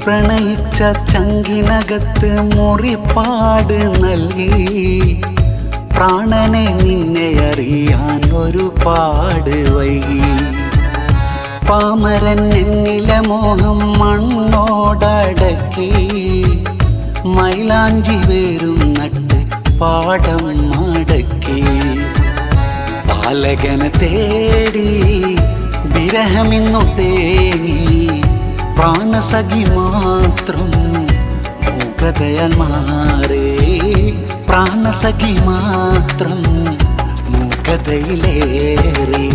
പ്രണയിച്ച ചങ്കിനകത്ത് മുറിപ്പാട് നൽകി പ്രാണനെ നിന്നെ അറിയാൻ ഒരുപാട് വൈകി. പാമരൻ എന്നിലെ മോഹം മണ്ണോടടക്കി മൈലാഞ്ചി വേരും നട്ട് പാടം മടക്കി. പാലകനെ തേടി വിരഹമിന്നു തേങ്ങി പ്രാണസഖി മാത്രം മൂകതയാൽ മാറി. പ്രാണസഖി മാത്രം മൂകതയിലേറി.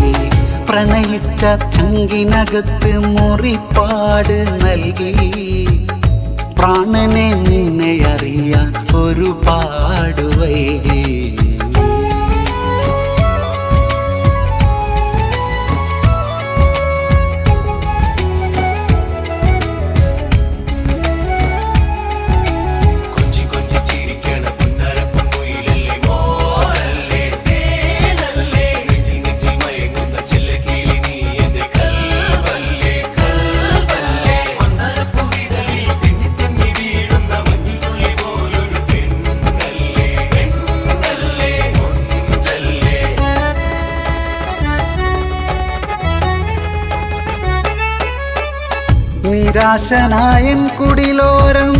പ്രണയിച്ച ചങ്കിനകത്ത് മുറിപ്പാട് നൽകി പ്രാണനെ നിന്നെ അറിയാൻ ഒരുപാട് വൈകി. നിരാശനായൻ കുടിലോരം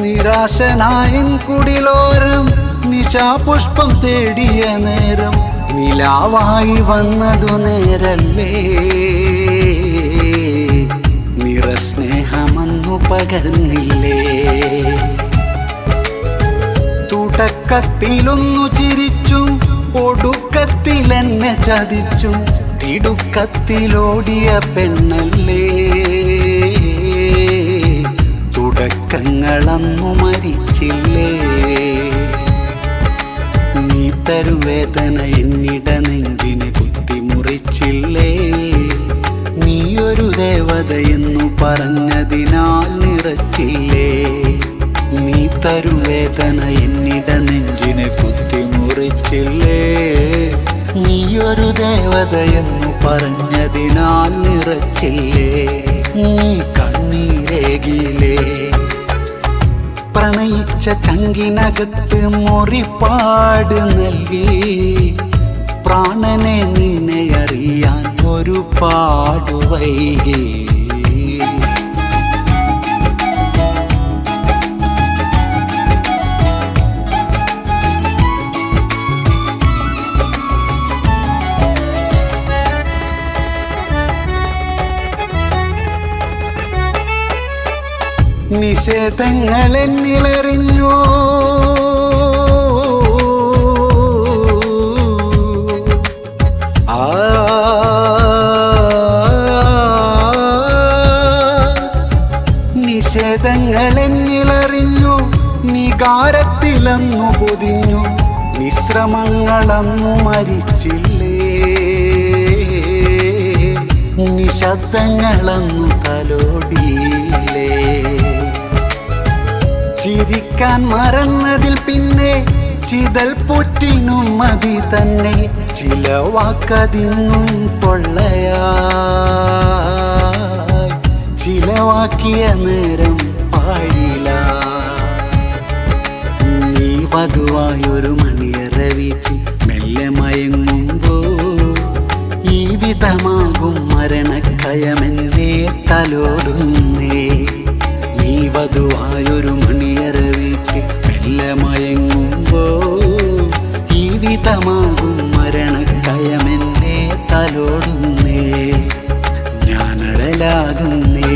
നിരാശനായൻ കുടിലോരം നിശാപുഷ്പം തേടിയ നേരം നിലാവായി വന്നതു നേരല്ലേ. നിറസ്നേഹമന്നു പകർന്നില്ലേ. തുടക്കത്തിലൊന്നു ചിരിച്ചും ഒടുക്കത്തിലെന്നെ ചതിച്ചും തിടുക്കത്തിലോടിയ പെണ്ണല്ലേ. തുടക്കങ്ങളന്നു മരിച്ചില്ലേ. നീ തരും വേദന എന്നിട നെഞ്ചിനെ കുത്തിമുറിച്ചില്ലേ. നീയൊരു ദേവതയെന്നു പറഞ്ഞതിനാൽ നിറച്ചില്ലേ. നീ തരും വേദന എന്നിട നെഞ്ചിനെ കുത്തിമുറിച്ചില്ലേ. നീയൊരു ദേവതയെന്നു പറഞ്ഞതിനാൽ നിറച്ചില്ലേ. നീ കണ്ണീരേകിലേ. പ്രണയിച്ച ചങ്കിനകത്ത് മുറിപ്പാട് നൽകി പ്രാണനെ നിന്നെ അറിയാൻ ഒരുപാട് വൈകി. നിഷേധങ്ങൾ എന്നിലെറിഞ്ഞു. നിഷേധങ്ങൾ എന്നിലെറിഞ്ഞു. നികാരത്തിലന്നു പൊതിഞ്ഞു. നിശ്രമങ്ങളന്നു മരിച്ചില്ലേ. നിശബ്ദങ്ങളന്നു തലോടിയില്ലേ. ചിരിക്കാൻ മറന്നതിൽ പിന്നെ ചിതൽ പൊറ്റിനും മതി തന്നെ. ചില വാക്കതിന്നും പൊള്ളയായി ചിലവാക്കിയ നേരം പാടില്ല. നീ വധുവായൊരു മണിയറ വീട്ടിൽ മെല്ലെ മയങ്ങുമ്പോ ഈ വിധമാകും മരണക്കയമെന്നേ തലോടുന്നേ. നീ വധുവായൊരു മണിയറ വീട്ടിൽ മെല്ലെ മയങ്ങുമ്പോ ഈ വിധമാകും മരണക്കയമെന്നേ തലോടുന്നേ. ഞാനടലാകുന്നേ.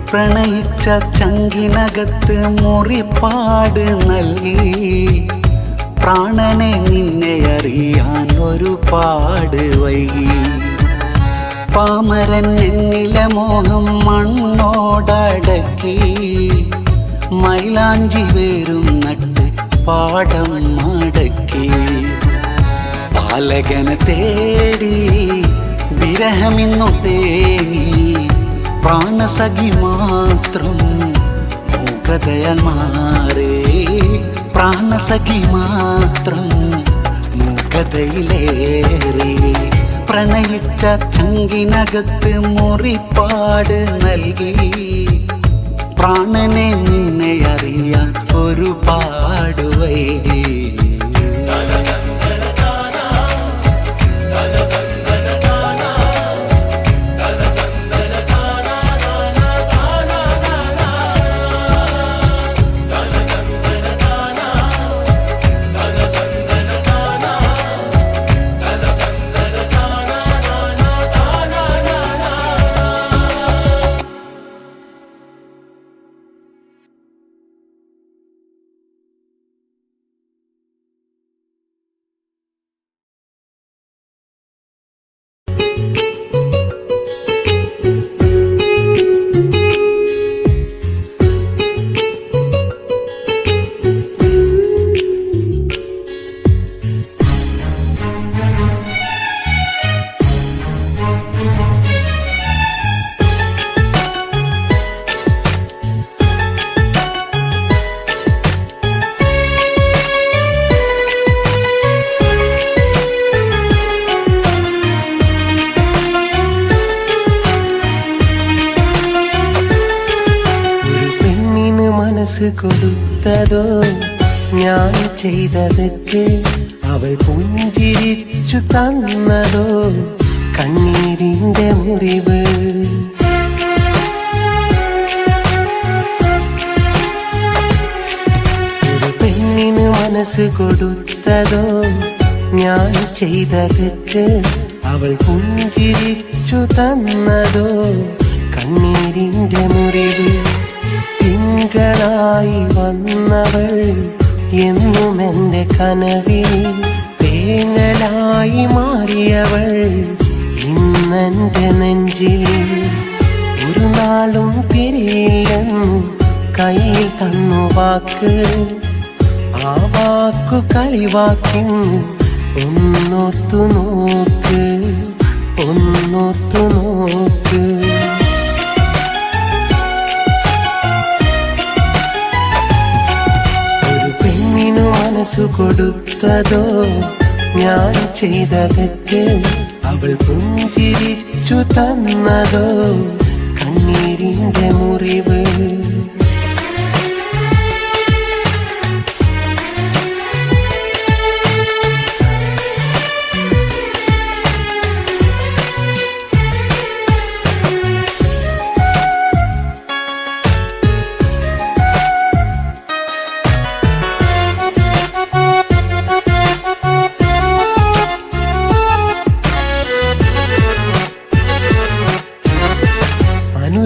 പ്രണയിച്ച ചങ്കിനകത്ത് മുറിപ്പാട് നൽകി പ്രാണനെ നിന്നെ അറിയാൻ ഒരുപാട് വൈകി. പാമരൻ എന്നിലെ മോഹം മണ്ണോടടക്കി മൈലാഞ്ചി വേരും നട്ട് പാടം മടക്കി. പാലകനെ തേടി വിരഹമിന്നു തേങ്ങി പ്രാണസഖി മാത്രം മൂകതയാൽ മാറി. പ്രാണസഖി മാത്രം മൂകതയിലേറി പ്രണയിച്ച ചങ്കിനകത്ത് മുറിപ്പാട് നൽകി പ്രാണനെ നിന്നെ അറിയാൻ ഒരുപാട് വൈകി കൊടുത്തതോ ഞാൻ ചെയ്തതൊക്കെ അവൾ പുഞ്ചിരിച്ചു തന്നതോ കണ്ണീരിന്റെ മുറിവ് ഒരു പെണ്ണിന് മനസ്സ് കൊടുത്തതോ ഞാൻ ചെയ്തതൊക്കെ അവൾ പുഞ്ചിരിച്ചു തന്നതോ കണ്ണീരിന്റെ മുറിവ് തിങ്കളായി വന്നവൾ എന്നും എൻ്റെ കനവിൽ തേങ്ങലായി മാറിയവൾ ഇന്നെൻ്റെ നെഞ്ചിൽ ഒരു നാളും പിരിയില്ലെന്നു കയ്യിൽ തന്നു വാക്ക് ആ വാക്കു കളിവാക്കിന്ന് ഒന്നോർത്തു നോക്ക് ഒന്നോർത്തു നോക്ക് മനസ്സു കൊടുത്തതോ ഞാൻ ചെയ്തതൊക്കെ അവൾ പുഞ്ചിരിച്ചു തന്നതോ കണ്ണീരിന്റെ മുറിവ്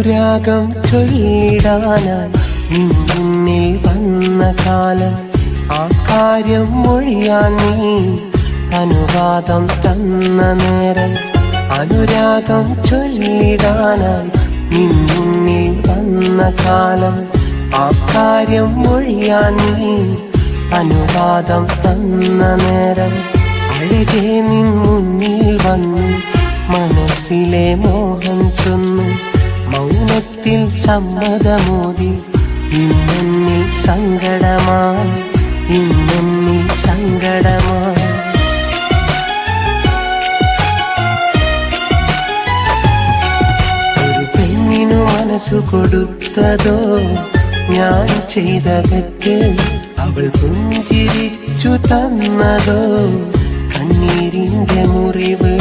അനുരാഗം ചൊല്ലിടാനായി മുന്നിൽ വന്ന കാലം ആ കാര്യം മൊഴിയാൻ നീ അനുവാദം തന്ന നേരം അനുരാഗം ചൊല്ലിടാനായി മുന്നിൽ വന്ന കാലം ആ കാര്യം മൊഴിയാൻ നീ അനുവാദം തന്ന നേരം അഴകെ നിൻ മുന്നിൽ വന്നു മനസ്സിലെ മോഹം ചൊന്നു മൗനത്തിൽ സമ്മതമോദി ഇന്നെന്നിൽ സങ്കടമായി ഇന്നെന്നിൽ സങ്കടമായി ഒരു പെണ്ണിനു മനസ്സു കൊടുത്തതോ ഞാൻ ചെയ്തതൊക്കെ അവൾ പുഞ്ചിരിച്ചു തന്നതോ കണ്ണീരിന്റെ മുറിവ്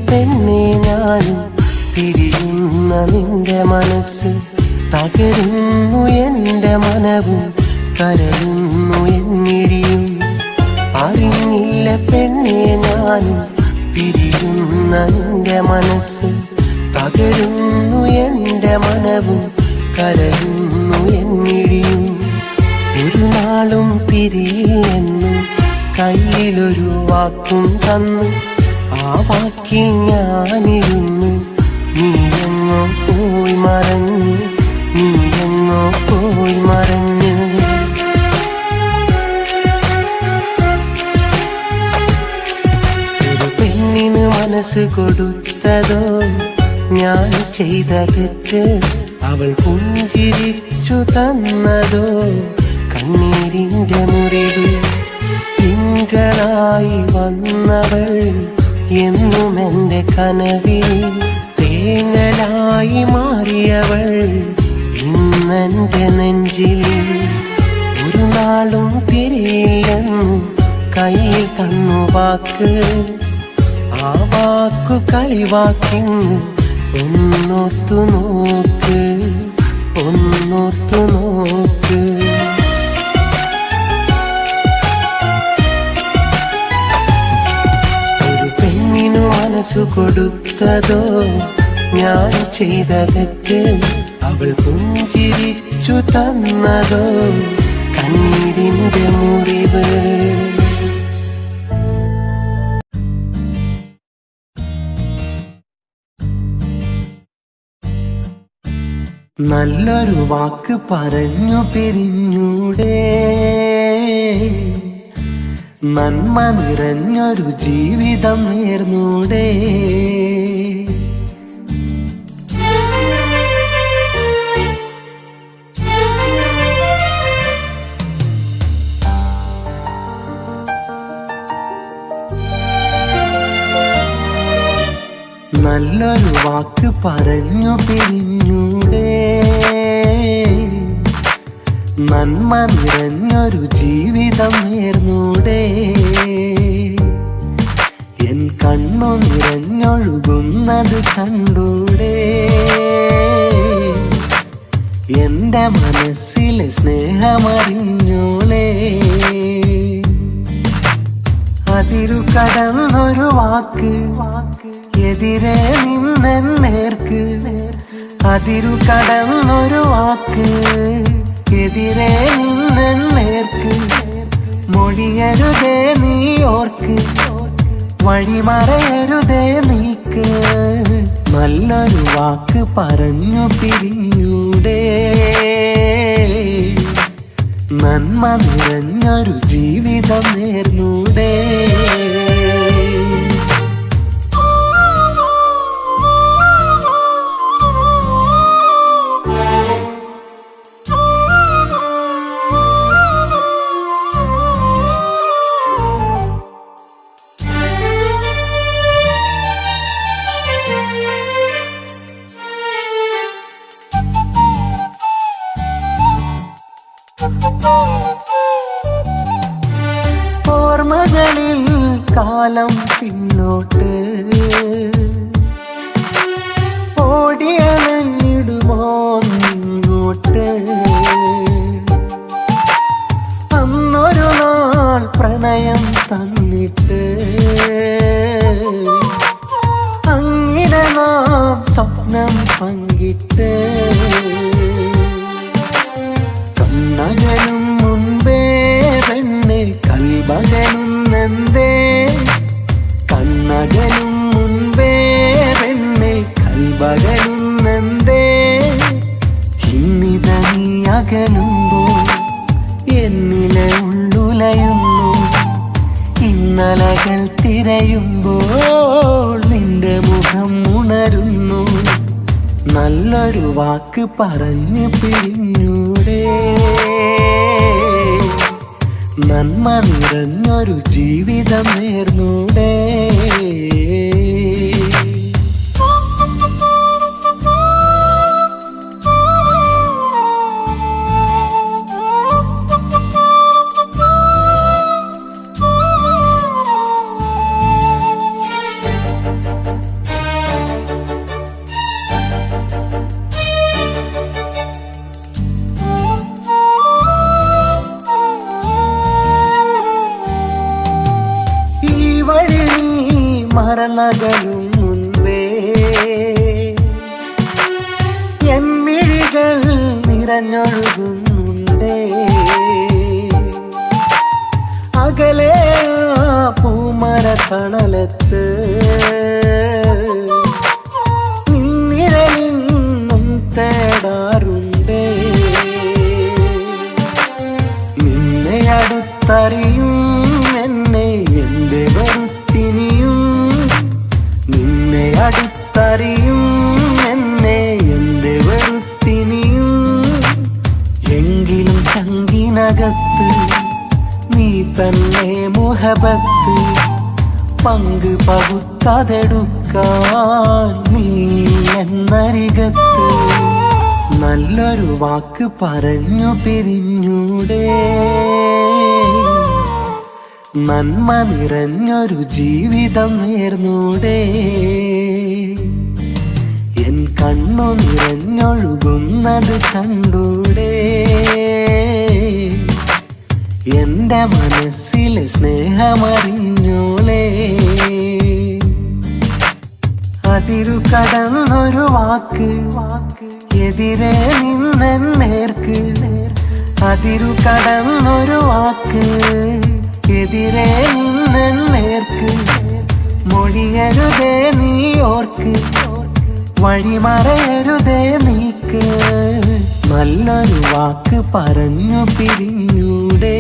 പെണ്ണെ ഞാനും പിരിയുന്ന നിന്റെ മനസ്സ് തകരുന്നു എൻ്റെ മനവും കരയുന്നു എന്നിഴിയും അറിഞ്ഞില്ല പെണ്ണെ ഞാനും പിരിയുന്ന നിന്റെ മനസ്സ് തകരുന്നു എൻ്റെ മനവും കരയുന്നു എന്നിഴിയും ഒരു നാളും പിരിയില്ലെന്നു കയ്യിലൊരു വാക്കും തന്നു ആ വാക്കിൽ ഞാനിരുന്നു, നീയെങ്ങോ പോയി മറഞ്ഞു, നീയെങ്ങോ പോയി മറഞ്ഞു. ഒരു പെണ്ണിന് മനസ്സ് കൊടുത്തതോ ഞാൻ ചെയ്ത തെറ്റ്, അവൾ പുഞ്ചിരിച്ചു തന്നതോ കണ്ണീരിന്റെ മുറിവ്. തിങ്കളായി വന്നവൾ എന്നും എൻ്റെ കനവിൽ, തേങ്ങലായി മാറിയവൾ ഇന്നെൻ്റെ നെഞ്ചിൽ. ഒരു നാളും തിരിയില്ലെന്നു കയ്യിൽ തന്നു വാക്ക്, ആ വാക്കു കളിവാക്കിന്ന് ഒന്നോർത്തു നോക്ക്, ഒന്നോർത്തു നോക്ക്. ഒരു പെണ്ണിനു മനസ്സു കൊടുത്തതോ ഞാൻ ചെയ്ത തെറ്റ്, അവൾ പുഞ്ചിരിച്ചു തന്നതോ കണ്ണീരിന്റെ മുറിവ്. നല്ലൊരു വാക്ക് പറഞ്ഞു പിരിഞ്ഞൂടെ, നന്മ നിറഞ്ഞൊരു ജീവിതം നേർന്നൂടെ. നല്ലൊരു വാക്ക് പറഞ്ഞു പിരിഞ്ഞൂടെ, നന്മ നിറഞ്ഞൊരു ജീവിതം നേർന്നൂടെ. എൻ കണ്ണു നിറഞ്ഞൊഴുകുന്നത് കണ്ടൂടെ, എന്റെ മനസ്സിലെ സ്നേഹമറിഞ്ഞോളേ. അതിരു കടന്നൊരു വാക്ക് എതിരെ നിന്നെൻ നേർക്ക്, അതിരു കടന്നൊരു വാക്ക് എതിരെ നിന്നെൻ നേർക്ക്. മൊഴിയരുതേ നീ ഓർക്ക്, വഴിമറയരുതേ നീക്ക്. നല്ലൊരു വാക്ക് പറഞ്ഞു പിരിഞ്ഞൂടെ, നന്മ നിറഞ്ഞൊരു ജീവിതം നേർന്നൂടെ. ഓർമ്മകളിൽ കാലം പിന്നോട്ട് ഓടിയണഞ്ഞിടുമോ നിന്നോട്ട്. അന്നൊരു നാൾ പ്രണയം തന്നിട്ട് അങ്ങനെ നാം സ്വപ്നം പങ്കിട്ട്. കണ്ണകലും മുൻപേ പെണ്ണെ കൽബകലുന്നെന്തേ, കണ്ണകലും മുൻപേ പെണ്ണെ കൽബകലുന്നെന്തേ. ഇന്നിത നീ അകലുമ്പോൾ എന്നിലെ ഉള്ളുലയുന്നു, ഇന്നലകൾ തിരയുമ്പോൾ നിന്റെ മുഖം ഉണരുന്നു. നല്ലൊരു വാക്ക് പറഞ്ഞു പിരിഞ്ഞൂടെ, നന്മ നിറഞ്ഞൊരു ജീവിതം നേർന്നൂടെ. മറന്നകലും മുൻപേ എൻ മിഴികൾ നിറഞ്ഞൊഴുകുന്നുണ്ടേ. അകലെ ആ പൂമര തണലത്ത് നിന്നിഴലിന്നും തേടാറുണ്ടേ. നിന്നെ അടുത്തറിയും എന്നെ എന്ത് വെറുത്തിനിയും, നിന്നെ അടുത്തറിയും എന്നെ എന്ത് വെറുത്തിനിയും. എങ്കിലും ചങ്കിനകത്ത് നീ തന്നെ മുഹബത്ത് പങ്ക് പകുത്തതെടുക്കാൻ നീ എന്നരികത്ത്. നല്ലൊരു വാക്ക് പറഞ്ഞു പിരിഞ്ഞൂടെ, നന്മ നിറഞ്ഞൊരു ജീവിതം നേർന്നൂടെ. എൻ കണ്ണു നിറഞ്ഞൊഴുകുന്നത് കണ്ടൂടെ, എന്റെ മനസ്സിലെ സ്നേഹമറിഞ്ഞോളേ. അതിരു കടന്നൊരു വാക്ക് എതിരെ നിന്നേർക്ക്, അതിരു കടന്നൊരു വാക്ക് എതിരെ നിന്നേർക്ക്. മൊഴിയരുതേ നീ ഓർക്ക്, വഴിമറയരുതേ നീക്ക്. നല്ലൊരു വാക്ക് പറഞ്ഞു പിരിഞ്ഞൂടെ,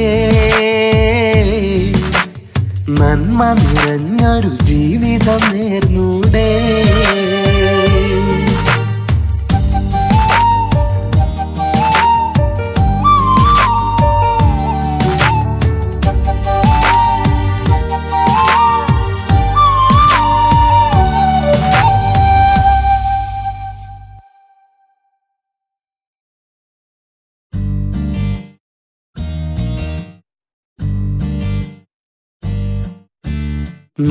നന്മ നിറഞ്ഞൊരു ജീവിതം നേർന്നൂടെ.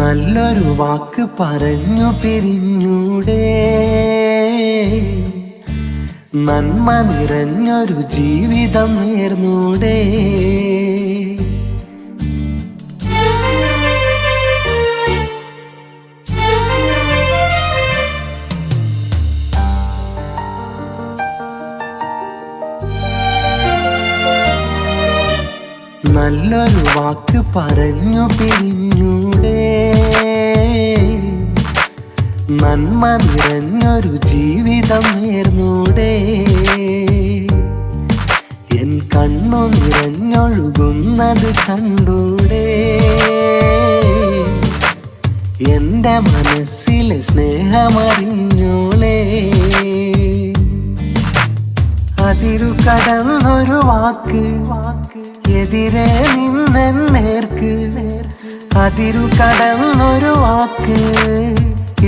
നല്ലൊരു വാക്ക് പറഞ്ഞു പിരിഞ്ഞൂടെ, നന്മ നിറഞ്ഞൊരു ജീവിതം നേർന്നൂടെ. നല്ലൊരു വാക്ക് പറഞ്ഞു പിരിഞ്ഞൂടെ, നന്മ നിറഞ്ഞൊരു ജീവിതം നേർന്നൂടെ. എൻ കണ്ണു നിറഞ്ഞൊഴുകുന്നത് കണ്ടൂടെ, എന്റെ മനസ്സിലെ സ്നേഹമറിഞ്ഞോളേ. അതിരു കടന്നൊരു വാക്ക് എതിരെ നിന്നേർക്ക്, അതിരു കടന്നൊരു വാക്ക്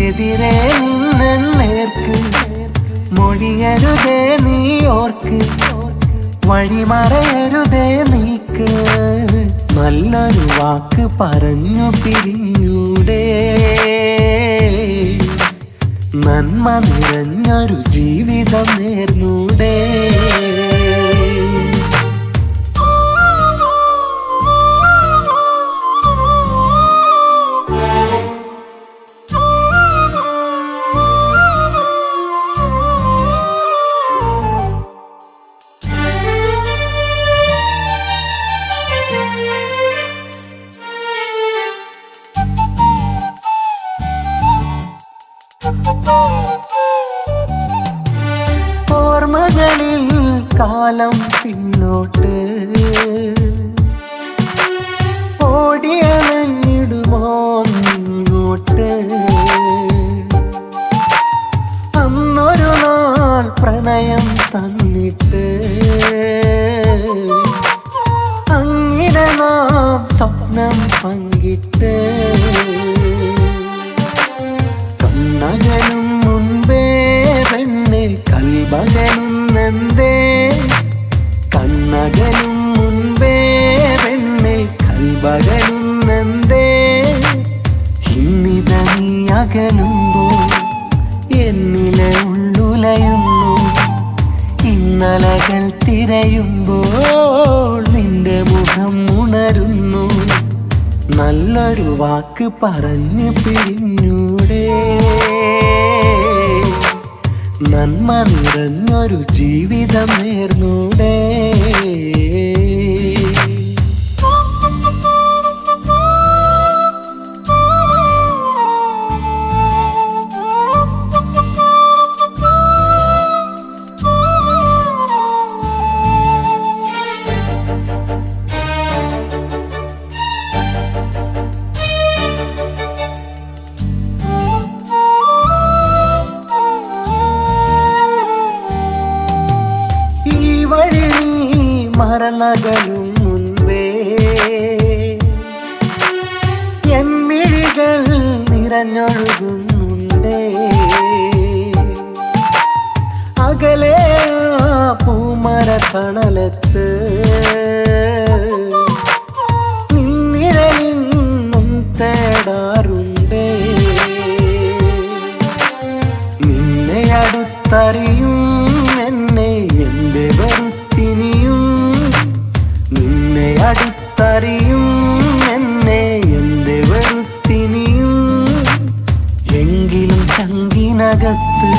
എതിരെ നിന്നേർക്ക്. മൊഴിയരുതേ നീ ഓർക്ക്, വഴിമറയരുതേ നീക്ക്. നല്ലൊരു വാക്ക് പറഞ്ഞു പിരിഞ്ഞൂടെ, നന്മ നിറഞ്ഞൊരു ജീവിതം നേർന്നൂടെ. ഓർമ്മകളിൽ കാലം പിന്നോട്ട് ഓടിയണഞ്ഞിടുമോ നിങ്ങോട്ട്. അന്നൊരു നാൾ പ്രണയം തന്നിട്ട് അങ്ങനെ നാം സ്വപ്നം പങ്കിട്ട്. കണ്ണകലും മുൻപേ പെണ്ണെ കൽബകലുന്നെന്തേ, കണ്ണകലും മുൻപേ പെണ്ണെ കൽബകലുന്നെന്തേ. ഇന്നിത നീ അകലുമ്പോൾ എന്നിലെ ഉള്ളുലയുന്നു, ഇന്നലകൾ തിരയുമ്പോൾ നിന്റെ മുഖം ഉണരുന്നു. നല്ലൊരു വാക്ക് പറഞ്ഞു പിരിഞ്ഞൂടെ, നന്മ നിറഞ്ഞൊരു ജീവിതം നേർന്നൂടെ. മറന്നകലും മുൻപേ എൻ മിഴികൾ നിറഞ്ഞൊഴുകുന്നുണ്ടേ അകലെ പൂമര തണലത്ത് നിന്നിഴലിന്നും തേടാറുണ്ടേ നിന്നെ അടുത്തറിയും എന്നെ എന്റെ വെറുത്തിനിയും നിന്നെ അടുത്തറിയും എന്നെ എന്റെ വെറുത്തിനിയും എങ്കിലും ചങ്കിനകത്ത്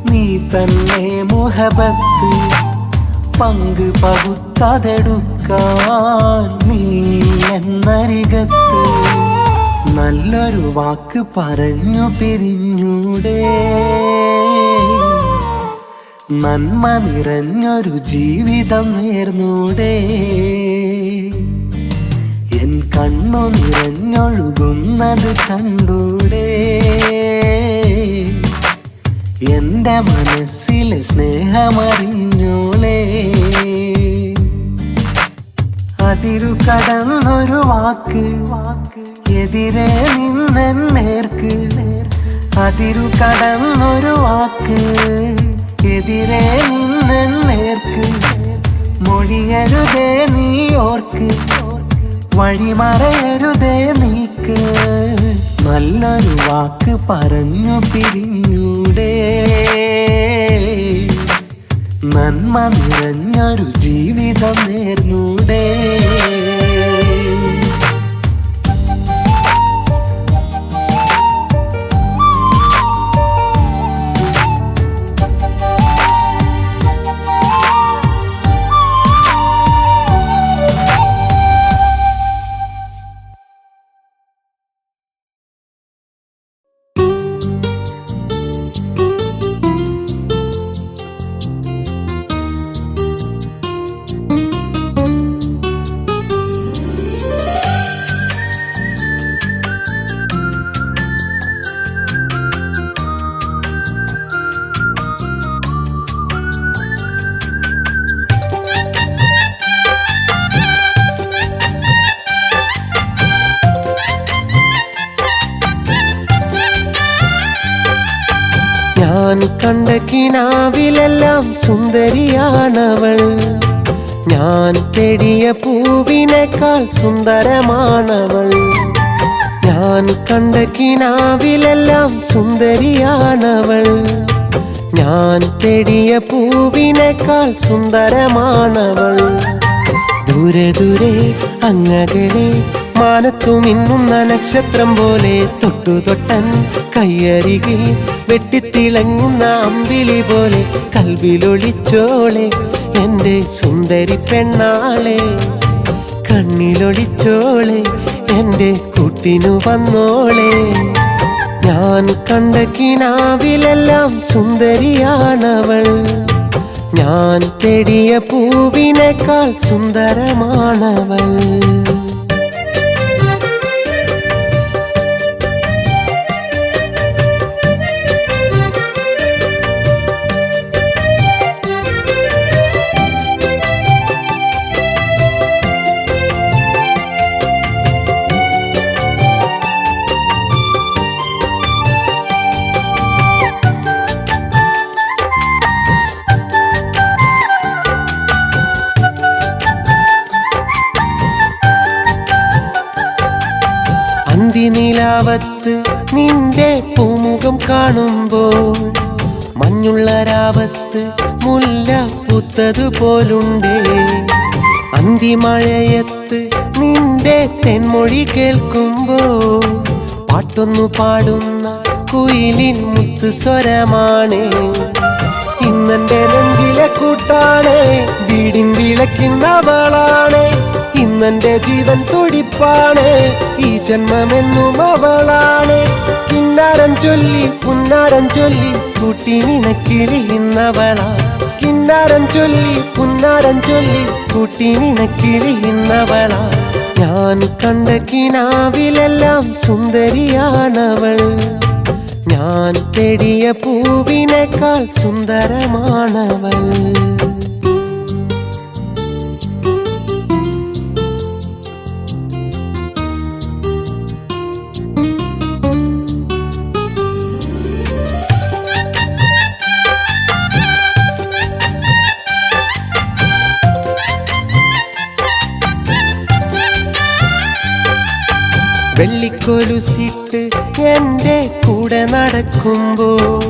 നീ തന്നെ മുഹബത്ത് പങ്ക് പകുത്തതെടുക്കാൻ നീ എന്നരികത്ത് നല്ലൊരു വാക്ക് പറഞ്ഞു പിരിഞ്ഞൂടെ നന്മ നിറഞ്ഞൊരു ജീവിതം നേർന്നൂടെ എൻ കണ്ണു നിറഞ്ഞൊഴുകുന്നത് കണ്ടൂടെ എന്റെ മനസ്സിലെ സ്നേഹമറിഞ്ഞോളേ അതിരു കടന്നൊരു വാക്ക് എതിരെ നിന്നെൻ നേർക്ക് അതിരു കടന്നൊരു വാക്ക് എതിരെ നിന്നെൻ നേർക്ക് മൊഴിയരുതേ നീ ഓർക്ക് വഴിമറയരുതേ നീക്ക് നല്ലൊരു വാക്ക് പറഞ്ഞു പിരിഞ്ഞൂടെ നന്മ നിറഞ്ഞൊരു ജീവിതം നേർന്നൂടെ ഞാൻ കണ്ട കിനാവിലെല്ലാം സുന്ദരിയാണവൾ ഞാൻ തേടിയ പൂവിനേക്കാൾ സുന്ദരമാണവൾ ഞാൻ കണ്ട കിനാവിലെല്ലാം സുന്ദരിയാണവൾ ഞാൻ തേടിയ പൂവിനേക്കാൾ സുന്ദരമാണവൾ ദൂരെ ദൂരെ അങ്ങകലെ മാനത്തു മിന്നുന്ന നക്ഷത്രം പോലെ തൊട്ടു തൊട്ടൻ കയ്യരികിൽ വെട്ടിത്തിളങ്ങുന്ന അമ്പിളി പോലെ കൽവിലൊളിച്ചോളെ എൻ്റെ സുന്ദരി പെണ്ണാളെ കണ്ണിലൊളിച്ചോളെ എൻ്റെ കൂട്ടിനു വന്നോളെ ഞാൻ കണ്ട കിനാവിലെല്ലാം സുന്ദരിയാണവൾ ഞാൻ തേടിയ പൂവിനേക്കാൾ സുന്ദരമാണവൾ അന്തിനിലാവത്ത് നിന്റെ പൂമുഖം കാണുമ്പോൾ മഞ്ഞുള്ള രാവത്ത് മുല്ല പൂത്തതുപോലുണ്ടേ അന്തിമഴയത്ത് നിന്റെ തെന്മൊഴി കേൾക്കുമ്പോൾ പാട്ടൊന്നു പാടുന്ന കുയിലിൻ മുത്തു സ്വരമാണ് ഇന്നെന്റെ നെഞ്ചിലെ കൂട്ടാണ് വീടിൻ വിളക്കുന്നവളാണ് ഇന്നെന്റെ ജീവൻ തുടിപ്പാണ് ഈ ജന്മമെന്നും അവളാണ് കിന്നാരം ചൊല്ലി പുന്നാരം ചൊല്ലി കൂട്ടിനിണക്കിളിയുന്നവളാ കിന്നാരം ചൊല്ലി പുന്നാരം ചൊല്ലി കൂട്ടിനിണക്കിളിയുന്നവളാ ഞാൻ കണ്ട കിനാവിലെല്ലാം സുന്ദരിയാണവൾ ഞാൻ തേടിയ പൂവിനേക്കാൾ സുന്ദരമാണവൾ വെള്ളിക്കൊലുസിട്ട് എൻ്റെ കൂടെ നടക്കുമ്പോൾ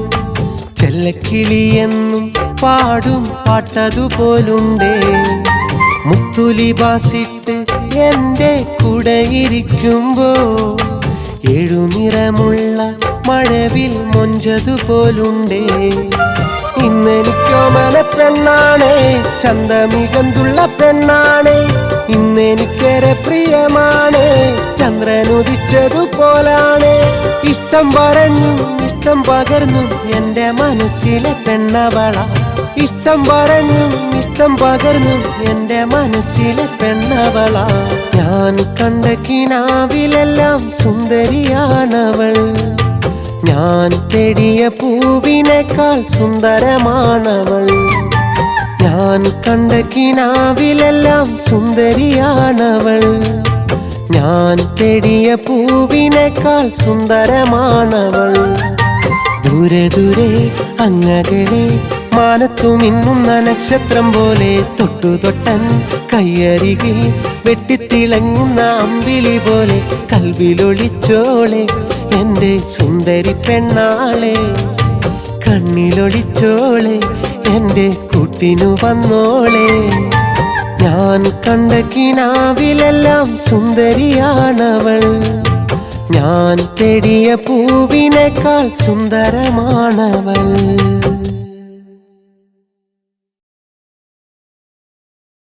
ചെല്ലക്കിളിയെന്നും പാടും പാട്ടതുപോലുണ്ടേ. മുത്തുലിബാസിട്ട് എൻ്റെ കൂടെ ഇരിക്കുമ്പോൾ ഏഴുനിറമുള്ള മഴവിൽ മൊഞ്ചതുപോലുണ്ടേ. ഇന്നെനിക്കോമന പെണ്ണാണേ, ചന്തമികന്തുള്ള പെണ്ണാണേ. ഇന്നെനിക്കേറെ പ്രിയമാണേ, ചന്ദ്രനുദിച്ചതുപോലാണേ. ഇഷ്ടം പറഞ്ഞും ഇഷ്ടം പകർന്നും എൻ്റെ മനസ്സിലെ പെണ്ണവള. ഇഷ്ടം പറഞ്ഞും ഇഷ്ടം പകർന്നും എൻ്റെ മനസ്സിലെ പെണ്ണവള. ഞാൻ കണ്ട കിനാവിലെല്ലാം സുന്ദരിയാണവൾ. ഞാൻ തേടിയ പൂവിനേക്കാൾ സുന്ദരമാണവൾ. ഞാൻ കണ്ട കിനാവിലെല്ലാം സുന്ദരിയാണവൾ. ഞാൻ തേടിയ പൂവിനേക്കാൾ സുന്ദരമാണവൾ. ദൂരെ ദൂരെ അങ്ങകലെ മാനത്തു മിന്നുന്ന നക്ഷത്രം പോലെ തൊട്ടു തൊട്ടൻ കയ്യരികിൽ വെട്ടിത്തിളങ്ങുന്ന അമ്പിളി പോലെ കൽവിലൊളിച്ചോളെ എൻ്റെ സുന്ദരി പെണ്ണാളെ. കണ്ണിലൊളിച്ചോളെ എൻ്റെ കൂട്ടിനു വന്നോളെ. ഞാൻ കണ്ട കിനാവിലെല്ലാം സുന്ദരിയാണവൾ. ഞാൻ തേടിയ പൂവിനേക്കാൾ സുന്ദരമാണവൾ.